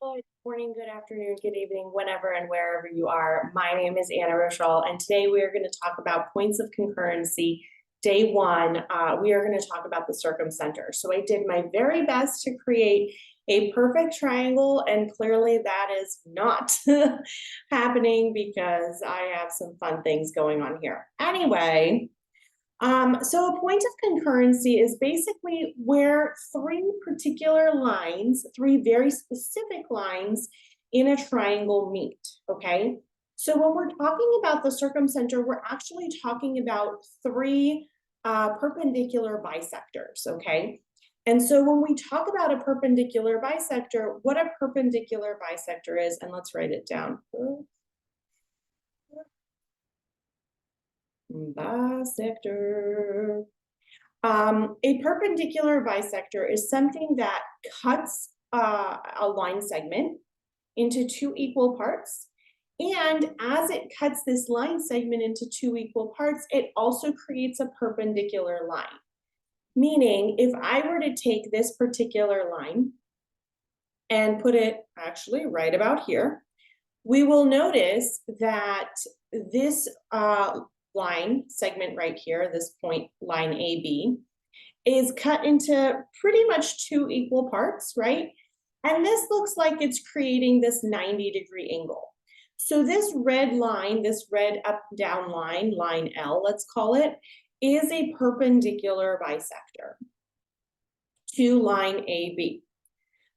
Good morning, good afternoon, good evening, whenever and wherever you are. My name is Anna Rochelle, and today we are going to talk about points of concurrency. Day one, we are going to talk about the circumcenter. So I did my very best to create a perfect triangle, and clearly that is not happening because I have some fun things going on here. Anyway, so a point of concurrency is basically where three particular lines, three very specific lines in a triangle meet, okay? So when we're talking about the circumcenter, we're actually talking about three perpendicular bisectors, okay? And so when we talk about a perpendicular bisector, what a perpendicular bisector is, and let's write it down. Bisector. A perpendicular bisector is something that cuts a line segment into two equal parts. And as it cuts this line segment into two equal parts, it also creates a perpendicular line. Meaning, if I were to take this particular line and put it actually right about here, we will notice that this line segment right here, this point line AB, is cut into pretty much two equal parts, right? And this looks like it's creating this 90-degree angle. So this red line, this red up down line, line L, let's call it, is a perpendicular bisector to line AB.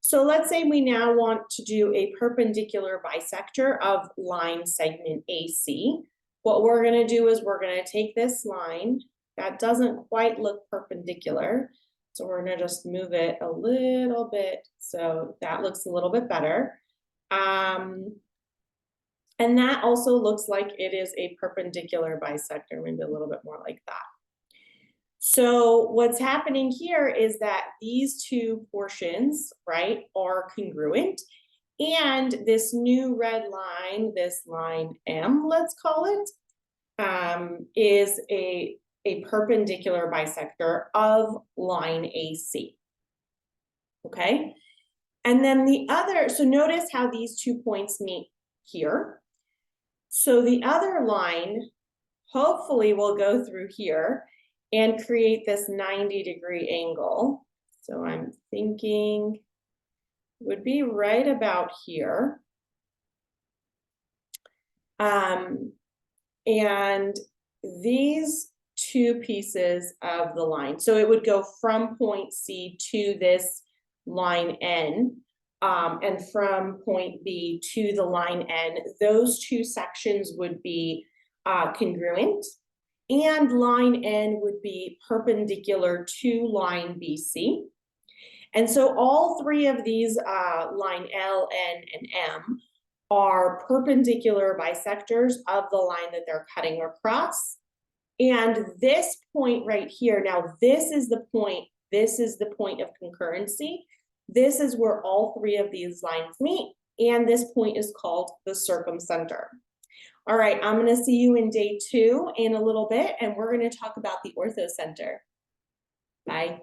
So let's say we now want to do a perpendicular bisector of line segment AC. What we're going to do is we're going to take this line that doesn't quite look perpendicular. So we're going to just move it a little bit so that looks a little bit better. And that also looks like it is a perpendicular bisector, maybe a little bit more like that. So what's happening here is that these two portions, right, are congruent. And this new red line, this line M, let's call it, is a perpendicular bisector of line AC. Okay? And then the other, so notice how these 2 points meet here. So the other line hopefully will go through here and create this 90-degree angle. So I'm thinking would be right about here. And these two pieces of the line, so it would go from point C to this line N, and from point B to the line N, those two sections would be congruent, and line N would be perpendicular to line BC. And so all three of these, line L, N, and M, are perpendicular bisectors of the line that they're cutting across. And this point right here, now this is the point of concurrency. This is where all three of these lines meet, and this point is called the circumcenter. All right, I'm going to see you in day 2 in a little bit, and we're going to talk about the orthocenter. Bye.